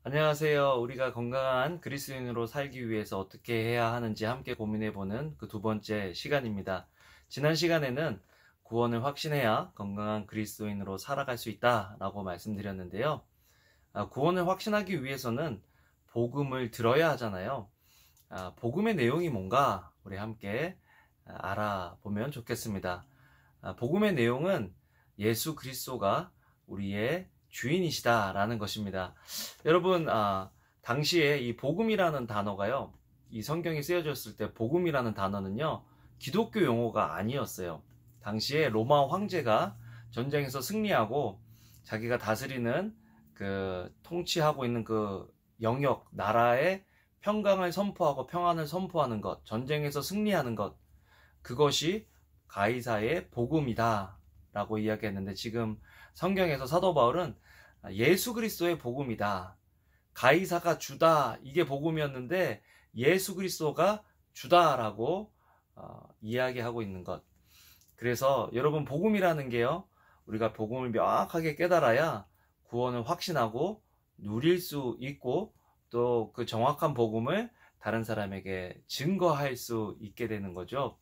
안녕하세요. 우리가 건강한 그리스도인으로 살기 위해서 어떻게 해야 하는지 함께 고민해보는 그 두 번째 시간입니다. 지난 시간에는 구원을 확신해야 건강한 그리스도인으로 살아갈 수 있다라고 말씀드렸는데요. 구원을 확신하기 위해서는 복음을 들어야 하잖아요. 복음의 내용이 뭔가 우리 함께 알아보면 좋겠습니다. 복음의 내용은 예수 그리스도가 우리의 주인이시다라는 것입니다. 여러분, 당시에 이 복음이라는 단어가요, 이 성경이 쓰여졌을 때 복음이라는 단어는요, 기독교 용어가 아니었어요. 당시에 로마 황제가 전쟁에서 승리하고 자기가 다스리는 통치하고 있는 그 영역, 나라의 평강을 선포하고 평안을 선포하는 것, 전쟁에서 승리하는 것, 그것이 가이사의 복음이다 라고 이야기했는데, 지금 성경에서 사도 바울은 예수 그리스도의 복음이다, 가이사가 주다, 이게 복음이었는데 예수 그리스도가 주다라고 이야기하고 있는 것. 그래서 여러분, 복음이라는 게요, 우리가 복음을 명확하게 깨달아야 구원을 확신하고 누릴 수 있고, 또 그 정확한 복음을 다른 사람에게 증거할 수 있게 되는 거죠.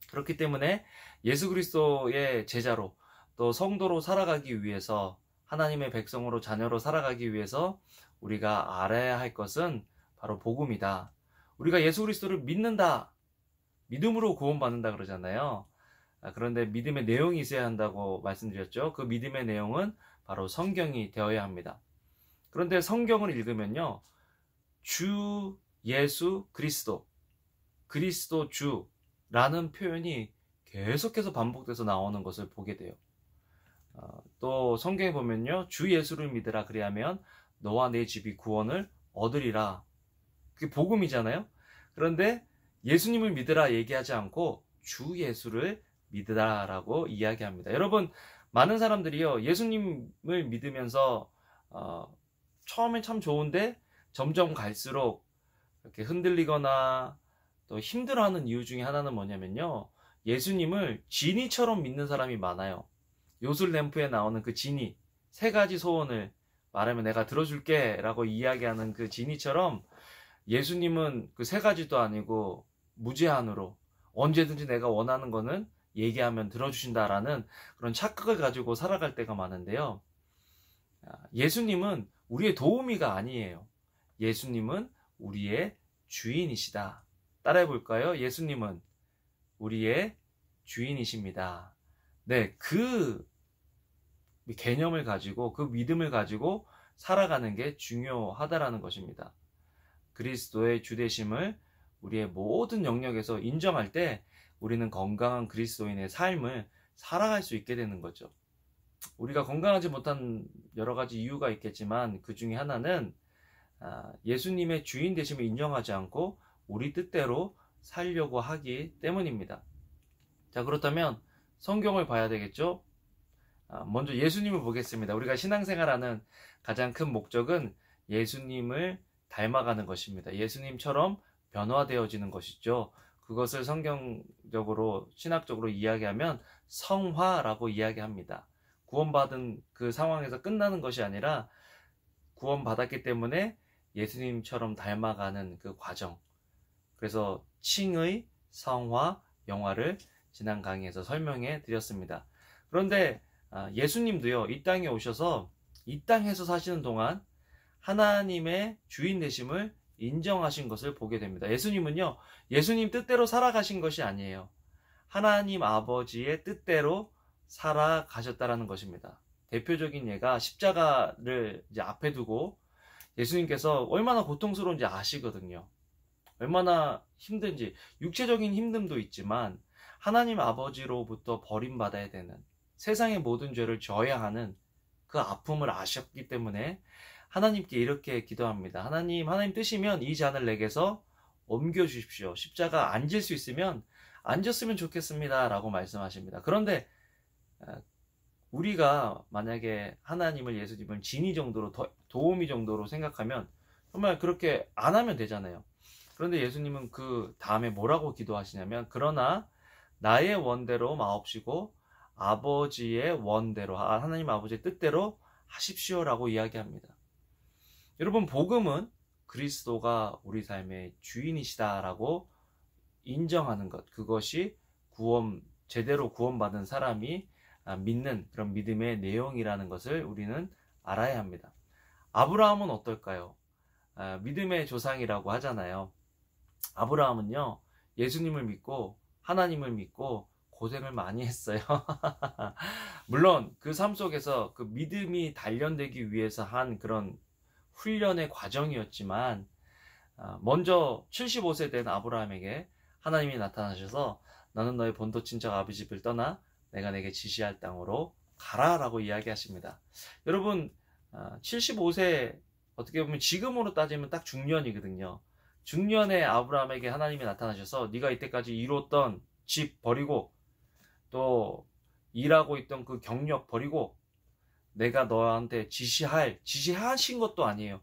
그렇기 때문에 예수 그리스도의 제자로, 또 성도로 살아가기 위해서, 하나님의 백성으로, 자녀로 살아가기 위해서 우리가 알아야 할 것은 바로 복음이다. 우리가 예수 그리스도를 믿는다, 믿음으로 구원받는다 그러잖아요. 그런데 믿음의 내용이 있어야 한다고 말씀드렸죠. 그 믿음의 내용은 바로 성경이 되어야 합니다. 그런데 성경을 읽으면요, 주 예수 그리스도, 그리스도 주라는 표현이 계속해서 반복돼서 나오는 것을 보게 돼요. 또 성경에 보면요, 주 예수를 믿으라, 그리하면 너와 내 집이 구원을 얻으리라. 그게 복음이잖아요. 그런데 예수님을 믿으라 얘기하지 않고 주 예수를 믿으라라고 이야기합니다. 여러분, 많은 사람들이요, 예수님을 믿으면서 처음엔 참 좋은데 점점 갈수록 이렇게 흔들리거나 또 힘들어하는 이유 중에 하나는 뭐냐면요, 예수님을 지니처럼 믿는 사람이 많아요. 요술램프에 나오는 그 지니, 세 가지 소원을 말하면 내가 들어줄게 라고 이야기하는 그 지니처럼, 예수님은 그 세 가지도 아니고 무제한으로 언제든지 내가 원하는 거는 얘기하면 들어주신다라는 그런 착각을 가지고 살아갈 때가 많은데요, 예수님은 우리의 도우미가 아니에요. 예수님은 우리의 주인이시다. 따라해 볼까요? 예수님은 우리의 주인이십니다. 네, 그 개념을 가지고, 그 믿음을 가지고 살아가는 게 중요하다라는 것입니다. 그리스도의 주되심을 우리의 모든 영역에서 인정할 때 우리는 건강한 그리스도인의 삶을 살아갈 수 있게 되는 거죠. 우리가 건강하지 못한 여러 가지 이유가 있겠지만, 그 중에 하나는 예수님의 주인 되심을 인정하지 않고 우리 뜻대로 살려고 하기 때문입니다. 자, 그렇다면 성경을 봐야 되겠죠? 먼저 예수님을 보겠습니다. 우리가 신앙생활하는 가장 큰 목적은 예수님을 닮아가는 것입니다. 예수님처럼 변화되어지는 것이죠. 그것을 성경적으로, 신학적으로 이야기하면 성화라고 이야기합니다. 구원받은 그 상황에서 끝나는 것이 아니라 구원받았기 때문에 예수님처럼 닮아가는 그 과정. 그래서 칭의, 성화, 영화를 지난 강의에서 설명해 드렸습니다. 그런데 예수님도요, 이 땅에 오셔서 이 땅에서 사시는 동안 하나님의 주인 되심을 인정하신 것을 보게 됩니다. 예수님은요, 예수님 뜻대로 살아가신 것이 아니에요. 하나님 아버지의 뜻대로 살아가셨다라는 것입니다. 대표적인 예가 십자가를 이제 앞에 두고 예수님께서 얼마나 고통스러운지 아시거든요. 얼마나 힘든지, 육체적인 힘듦도 있지만 하나님 아버지로부터 버림받아야 되는, 세상의 모든 죄를 져야 하는 그 아픔을 아셨기 때문에 하나님께 이렇게 기도합니다. 하나님 뜻이면 이 잔을 내게서 옮겨주십시오. 십자가 앉을 수 있으면 앉았으면 좋겠습니다 라고 말씀하십니다. 그런데 우리가 만약에 하나님을, 예수님을 진의 정도로, 도우미 정도로 생각하면 정말 그렇게 안 하면 되잖아요. 그런데 예수님은 그 다음에 뭐라고 기도하시냐면, 그러나 나의 원대로 마옵시고 아버지의 원대로, 하나님 아버지의 뜻대로 하십시오라고 이야기합니다. 여러분, 복음은 그리스도가 우리 삶의 주인이시다라고 인정하는 것, 그것이 제대로 구원받은 사람이 믿는 그런 믿음의 내용이라는 것을 우리는 알아야 합니다. 아브라함은 어떨까요? 믿음의 조상이라고 하잖아요. 아브라함은요, 예수님을 믿고 하나님을 믿고 고생을 많이 했어요. 물론 그 삶 속에서 그 믿음이 단련되기 위해서 한 그런 훈련의 과정이었지만, 먼저 75세 된 아브라함에게 하나님이 나타나셔서 너는 너의 본토 친척 아비 집을 떠나 내가 내게 지시할 땅으로 가라라고 이야기하십니다. 여러분, 75세, 어떻게 보면 지금으로 따지면 딱 중년이거든요. 중년의 아브라함에게 하나님이 나타나셔서 네가 이때까지 이뤘던 집 버리고 또 일하고 있던 그 경력 버리고 내가 너한테 지시하신 것도 아니에요.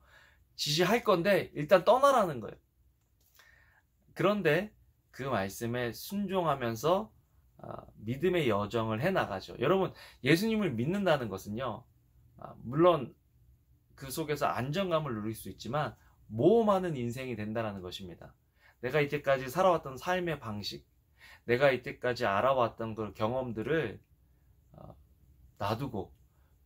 지시할 건데 일단 떠나라는 거예요. 그런데 그 말씀에 순종하면서 믿음의 여정을 해나가죠. 여러분, 예수님을 믿는다는 것은요, 물론 그 속에서 안정감을 누릴 수 있지만 모험하는 인생이 된다는 것입니다. 내가 이때까지 살아왔던 삶의 방식, 내가 이때까지 알아왔던 그 경험들을 놔두고,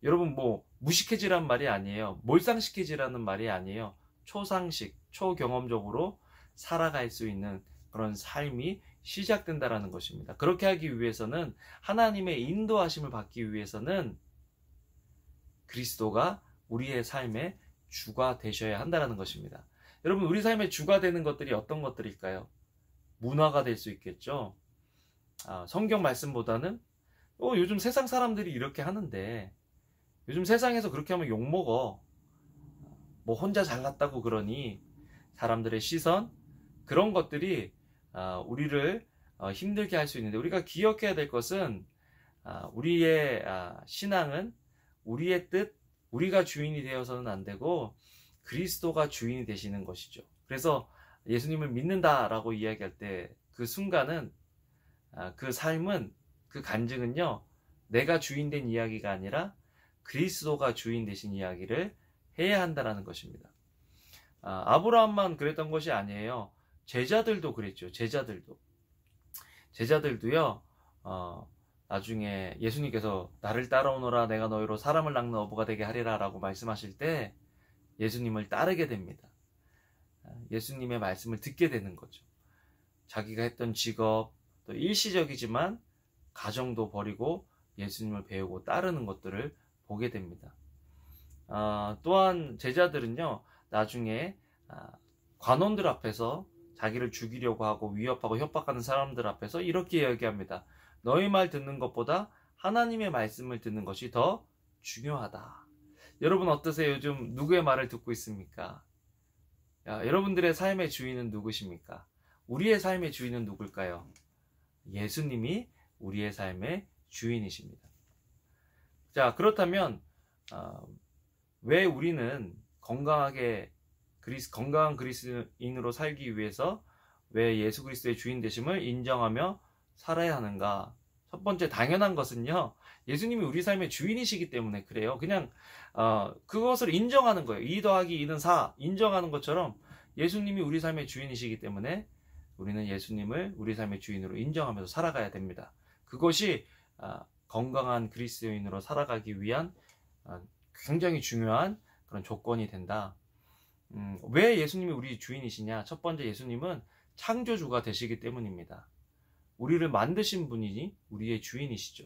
여러분, 무식해지란 말이 아니에요. 몰상식해지라는 말이 아니에요. 초상식, 초경험적으로 살아갈 수 있는 그런 삶이 시작된다라는 것입니다. 그렇게 하기 위해서는, 하나님의 인도하심을 받기 위해서는 그리스도가 우리의 삶의 주가 되셔야 한다는 것입니다. 여러분, 우리 삶의 주가 되는 것들이 어떤 것들일까요? 문화가 될 수 있겠죠. 성경 말씀보다는 요즘 세상 사람들이 이렇게 하는데, 요즘 세상에서 그렇게 하면 욕먹어. 혼자 잘났다고 그러니, 사람들의 시선, 그런 것들이 우리를 힘들게 할 수 있는데, 우리가 기억해야 될 것은, 우리의 신앙은 우리의 뜻, 우리가 주인이 되어서는 안 되고 그리스도가 주인이 되시는 것이죠. 그래서 예수님을 믿는다라고 이야기할 때 그 순간은, 그 삶은, 그 간증은요, 내가 주인 된 이야기가 아니라 그리스도가 주인 되신 이야기를 해야 한다는 것입니다. 아브라함만 그랬던 것이 아니에요. 제자들도 그랬죠. 제자들도요, 나중에 예수님께서 나를 따라오너라 내가 너희로 사람을 낚는 어부가 되게 하리라 라고 말씀하실 때 예수님을 따르게 됩니다. 예수님의 말씀을 듣게 되는 거죠. 자기가 했던 직업, 또 일시적이지만 가정도 버리고 예수님을 배우고 따르는 것들을 보게 됩니다. 또한 제자들은요, 나중에 관원들 앞에서 자기를 죽이려고 하고 위협하고 협박하는 사람들 앞에서 이렇게 이야기합니다. 너희 말 듣는 것보다 하나님의 말씀을 듣는 것이 더 중요하다. 여러분 어떠세요? 요즘 누구의 말을 듣고 있습니까? 여러분들의 삶의 주인은 누구십니까? 우리의 삶의 주인은 누굴까요? 예수님이 우리의 삶의 주인이십니다. 자, 그렇다면 왜 우리는 건강한 그리스도인으로 살기 위해서 왜 예수 그리스도의 주인 되심을 인정하며 살아야 하는가? 첫 번째 당연한 것은요, 예수님이 우리 삶의 주인이시기 때문에 그래요. 그냥 그것을 인정하는 거예요. 2 더하기 2는 4 인정하는 것처럼 예수님이 우리 삶의 주인이시기 때문에 우리는 예수님을 우리 삶의 주인으로 인정하면서 살아가야 됩니다. 그것이 건강한 그리스도인으로 살아가기 위한 굉장히 중요한 그런 조건이 된다. 왜 예수님이 우리 주인이시냐? 첫 번째, 예수님은 창조주가 되시기 때문입니다. 우리를 만드신 분이니 우리의 주인이시죠.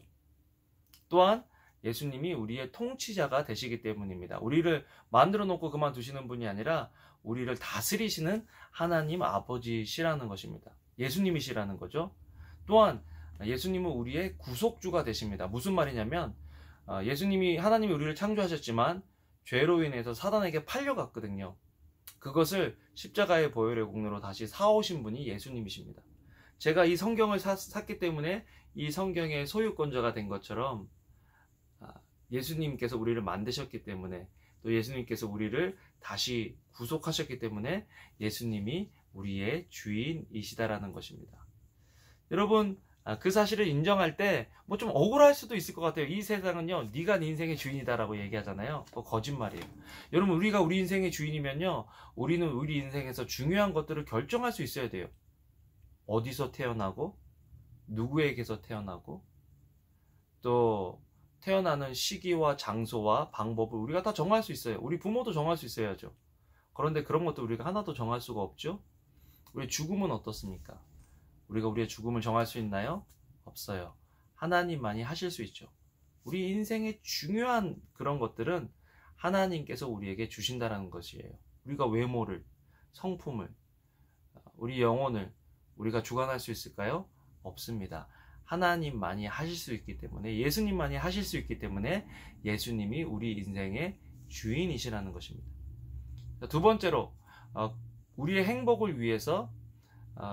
또한 예수님이 우리의 통치자가 되시기 때문입니다. 우리를 만들어 놓고 그만두시는 분이 아니라 우리를 다스리시는 하나님 아버지시라는 것입니다. 예수님이시라는 거죠. 또한 예수님은 우리의 구속주가 되십니다. 무슨 말이냐면, 하나님이 우리를 창조하셨지만 죄로 인해서 사단에게 팔려갔거든요. 그것을 십자가의 보혈의 공로로 다시 사오신 분이 예수님이십니다. 제가 이 성경을 샀기 때문에 이 성경의 소유권자가 된 것처럼, 예수님께서 우리를 만드셨기 때문에, 또 예수님께서 우리를 다시 구속하셨기 때문에 예수님이 우리의 주인이시다라는 것입니다. 여러분, 그 사실을 인정할 때 뭐 좀 억울할 수도 있을 것 같아요. 이 세상은요, 네가 네 인생의 주인이다라고 얘기하잖아요. 그거 거짓말이에요. 여러분, 우리가 우리 인생의 주인이면요, 우리는 우리 인생에서 중요한 것들을 결정할 수 있어야 돼요. 어디서 태어나고, 누구에게서 태어나고, 또 태어나는 시기와 장소와 방법을 우리가 다 정할 수 있어요. 우리 부모도 정할 수 있어야죠. 그런데 그런 것도 우리가 하나도 정할 수가 없죠. 우리의 죽음은 어떻습니까? 우리가 우리의 죽음을 정할 수 있나요? 없어요. 하나님만이 하실 수 있죠. 우리 인생의 중요한 그런 것들은 하나님께서 우리에게 주신다는 것이에요. 우리가 외모를, 성품을, 우리 영혼을 우리가 주관할 수 있을까요? 없습니다. 하나님만이 하실 수 있기 때문에, 예수님만이 하실 수 있기 때문에 예수님이 우리 인생의 주인이시라는 것입니다. 두 번째로, 우리의 행복을 위해서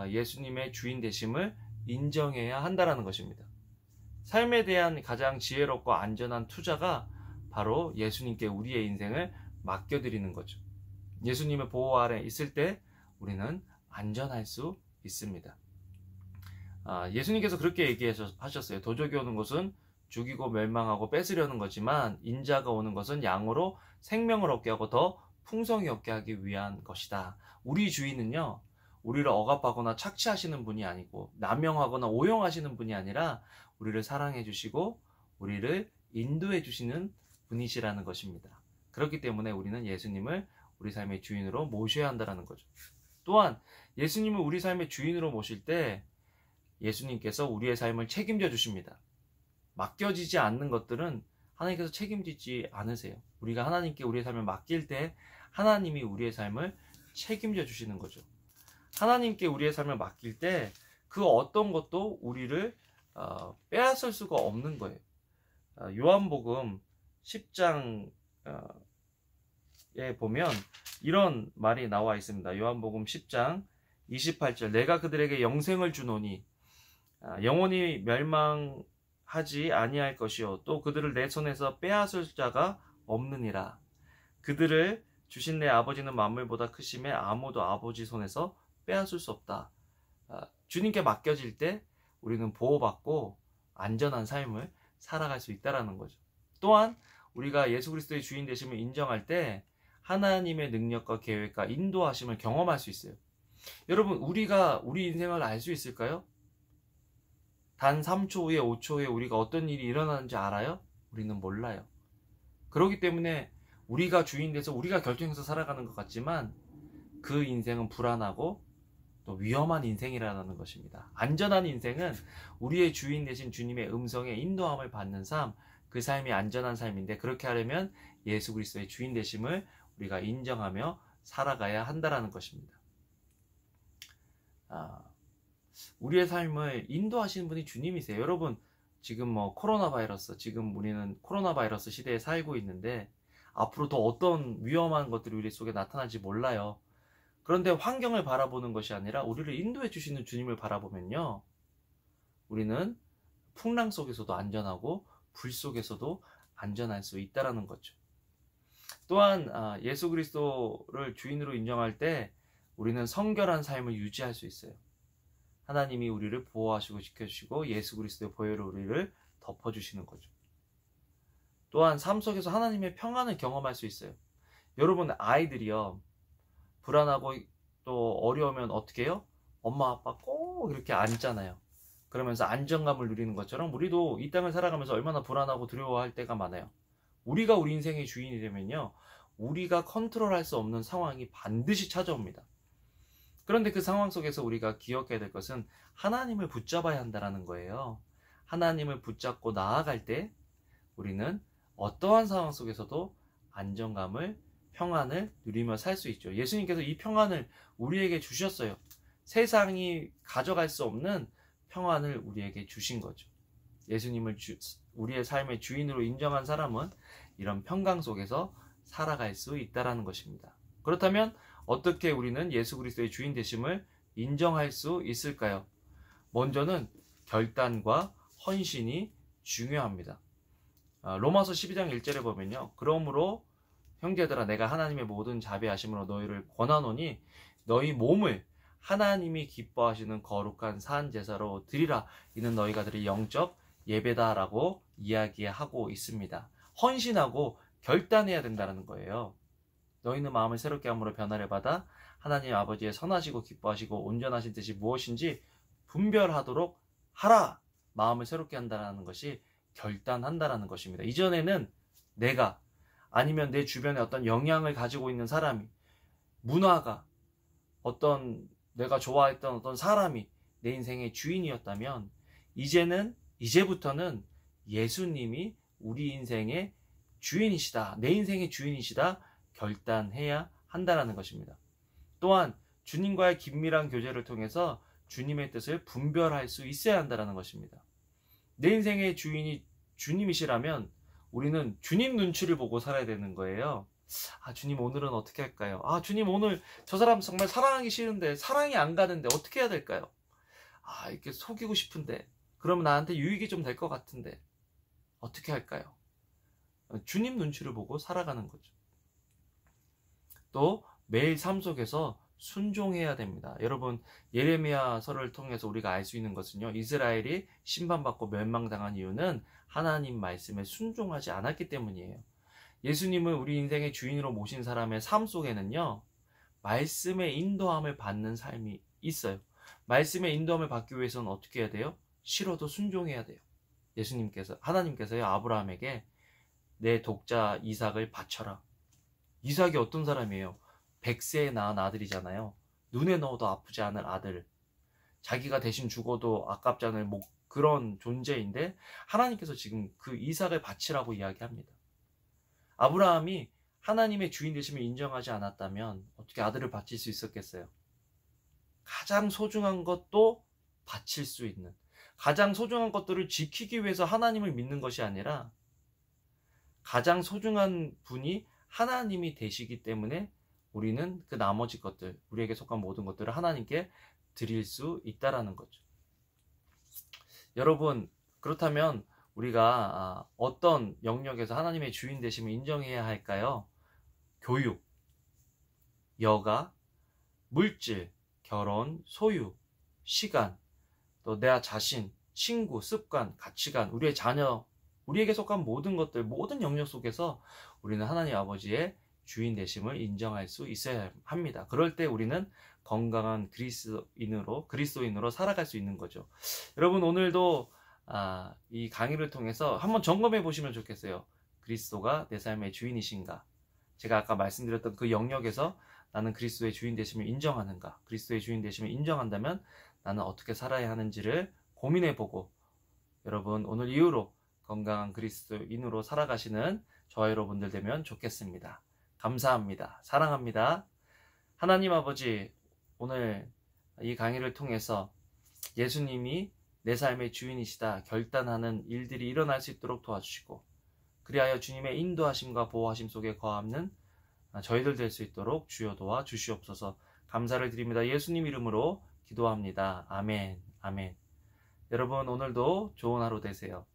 예수님의 주인 되심을 인정해야 한다는 것입니다. 삶에 대한 가장 지혜롭고 안전한 투자가 바로 예수님께 우리의 인생을 맡겨드리는 거죠. 예수님의 보호 아래 있을 때 우리는 안전할 수 있습니다. 예수님께서 그렇게 얘기하셨어요. 도적이 오는 것은 죽이고 멸망하고 뺏으려는 거지만 인자가 오는 것은 양으로 생명을 얻게 하고 더 풍성히 얻게 하기 위한 것이다. 우리 주인은요, 우리를 억압하거나 착취하시는 분이 아니고 남용하거나 오용하시는 분이 아니라 우리를 사랑해 주시고 우리를 인도해 주시는 분이시라는 것입니다. 그렇기 때문에 우리는 예수님을 우리 삶의 주인으로 모셔야 한다는 거죠. 또한 예수님을 우리 삶의 주인으로 모실 때 예수님께서 우리의 삶을 책임져 주십니다. 맡겨지지 않는 것들은 하나님께서 책임지지 않으세요. 우리가 하나님께 우리의 삶을 맡길 때 하나님이 우리의 삶을 책임져 주시는 거죠. 하나님께 우리의 삶을 맡길 때 그 어떤 것도 우리를 빼앗을 수가 없는 거예요. 요한복음 10장에 보면 이런 말이 나와 있습니다. 요한복음 10장 28절, 내가 그들에게 영생을 주노니 영원히 멸망하지 아니할 것이요 또 그들을 내 손에서 빼앗을 자가 없느니라. 그들을 주신 내 아버지는 만물보다 크심에 아무도 아버지 손에서 빼앗을 수 없다. 주님께 맡겨질 때 우리는 보호받고 안전한 삶을 살아갈 수 있다는 거죠. 또한 우리가 예수 그리스도의 주인 되심을 인정할 때 하나님의 능력과 계획과 인도하심을 경험할 수 있어요. 여러분, 우리가 우리 인생을 알 수 있을까요? 단 3초 후에 5초 후에 우리가 어떤 일이 일어나는지 알아요? 우리는 몰라요. 그렇기 때문에 우리가 주인 돼서 우리가 결정해서 살아가는 것 같지만 그 인생은 불안하고 또 위험한 인생이라는 것입니다. 안전한 인생은 우리의 주인 되신 주님의 음성에 인도함을 받는 삶, 그 삶이 안전한 삶인데 그렇게 하려면 예수 그리스도의 주인 되심을 우리가 인정하며 살아가야 한다는 것입니다. 우리의 삶을 인도하시는 분이 주님이세요. 여러분, 지금 코로나 바이러스, 지금 우리는 코로나 바이러스 시대에 살고 있는데 앞으로 더 어떤 위험한 것들이 우리 속에 나타날지 몰라요. 그런데 환경을 바라보는 것이 아니라 우리를 인도해 주시는 주님을 바라보면요, 우리는 풍랑 속에서도 안전하고 불 속에서도 안전할 수 있다는 거죠. 또한 예수 그리스도를 주인으로 인정할 때 우리는 성결한 삶을 유지할 수 있어요. 하나님이 우리를 보호하시고 지켜주시고 예수 그리스도의 보혈로 우리를 덮어주시는 거죠. 또한 삶 속에서 하나님의 평안을 경험할 수 있어요. 여러분, 아이들이요, 불안하고 또 어려우면 어떻게 해요? 엄마 아빠 꼭 이렇게 안잖아요. 그러면서 안정감을 누리는 것처럼 우리도 이 땅을 살아가면서 얼마나 불안하고 두려워할 때가 많아요. 우리가 우리 인생의 주인이 되면요, 우리가 컨트롤할 수 없는 상황이 반드시 찾아옵니다. 그런데 그 상황 속에서 우리가 기억해야 될 것은 하나님을 붙잡아야 한다는 거예요. 하나님을 붙잡고 나아갈 때 우리는 어떠한 상황 속에서도 안정감을, 평안을 누리며 살 수 있죠. 예수님께서 이 평안을 우리에게 주셨어요. 세상이 가져갈 수 없는 평안을 우리에게 주신 거죠. 예수님을 우리의 삶의 주인으로 인정한 사람은 이런 평강 속에서 살아갈 수 있다는 것입니다. 그렇다면 어떻게 우리는 예수 그리스도의 주인 되심을 인정할 수 있을까요? 먼저는 결단과 헌신이 중요합니다. 로마서 12장 1절에 보면요, 그러므로 형제들아 내가 하나님의 모든 자비하심으로 너희를 권하노니 너희 몸을 하나님이 기뻐하시는 거룩한 산 제사로 드리라. 이는 너희가 드릴 영적 예배다라고 이야기하고 있습니다. 헌신하고 결단해야 된다는 거예요. 너희는 마음을 새롭게 함으로 변화를 받아 하나님 아버지의 선하시고 기뻐하시고 온전하신 뜻이 무엇인지 분별하도록 하라. 마음을 새롭게 한다는 것이 결단한다라는 것입니다. 이전에는 내가 아니면 내 주변에 어떤 영향을 가지고 있는 사람이, 문화가, 어떤 내가 좋아했던 어떤 사람이 내 인생의 주인이었다면 이제부터는 예수님이 우리 인생의 주인이시다, 내 인생의 주인이시다 결단해야 한다라는 것입니다. 또한 주님과의 긴밀한 교제를 통해서 주님의 뜻을 분별할 수 있어야 한다라는 것입니다. 내 인생의 주인이 주님이시라면 우리는 주님 눈치를 보고 살아야 되는 거예요. 아, 주님 오늘은 어떻게 할까요? 아, 주님 오늘 저 사람 정말 사랑하기 싫은데, 사랑이 안 가는데 어떻게 해야 될까요? 아, 이렇게 속이고 싶은데, 그러면 나한테 유익이 좀 될 것 같은데 어떻게 할까요? 주님 눈치를 보고 살아가는 거죠. 또 매일 삶 속에서 순종해야 됩니다. 여러분, 예레미야서를 통해서 우리가 알 수 있는 것은요, 이스라엘이 심판받고 멸망당한 이유는 하나님 말씀에 순종하지 않았기 때문이에요. 예수님을 우리 인생의 주인으로 모신 사람의 삶 속에는요, 말씀의 인도함을 받는 삶이 있어요. 말씀의 인도함을 받기 위해서는 어떻게 해야 돼요? 싫어도 순종해야 돼요. 하나님께서요, 아브라함에게 내 독자 이삭을 바쳐라. 이삭이 어떤 사람이에요? 100세에 낳은 아들이잖아요. 눈에 넣어도 아프지 않을 아들. 자기가 대신 죽어도 아깝지 않을 그런 존재인데 하나님께서 지금 그 이삭을 바치라고 이야기합니다. 아브라함이 하나님의 주인 되심을 인정하지 않았다면 어떻게 아들을 바칠 수 있었겠어요? 가장 소중한 것도 바칠 수 있는, 가장 소중한 것들을 지키기 위해서 하나님을 믿는 것이 아니라 가장 소중한 분이 하나님이 되시기 때문에 우리는 그 나머지 것들, 우리에게 속한 모든 것들을 하나님께 드릴 수 있다라는 거죠. 여러분, 그렇다면 우리가 어떤 영역에서 하나님의 주인 되심을 인정해야 할까요? 교육, 여가, 물질, 결혼, 소유, 시간, 또 내 자신, 친구, 습관, 가치관, 우리의 자녀, 우리에게 속한 모든 것들, 모든 영역 속에서 우리는 하나님 아버지의 주인 되심을 인정할 수 있어야 합니다. 그럴 때 우리는 건강한 그리스도인으로 살아갈 수 있는 거죠. 여러분, 오늘도 이 강의를 통해서 한번 점검해 보시면 좋겠어요. 그리스도가 내 삶의 주인이신가? 제가 아까 말씀드렸던 그 영역에서 나는 그리스도의 주인 되심을 인정하는가? 그리스도의 주인 되심을 인정한다면 나는 어떻게 살아야 하는지를 고민해 보고, 여러분, 오늘 이후로 건강한 그리스도인으로 살아가시는 저와 여러분들 되면 좋겠습니다. 감사합니다. 사랑합니다. 하나님 아버지, 오늘 이 강의를 통해서 예수님이 내 삶의 주인이시다 결단하는 일들이 일어날 수 있도록 도와주시고, 그리하여 주님의 인도하심과 보호하심 속에 거하는 저희들 될 수 있도록 주여 도와 주시옵소서. 감사를 드립니다. 예수님 이름으로 기도합니다. 아멘. 아멘. 여러분, 오늘도 좋은 하루 되세요.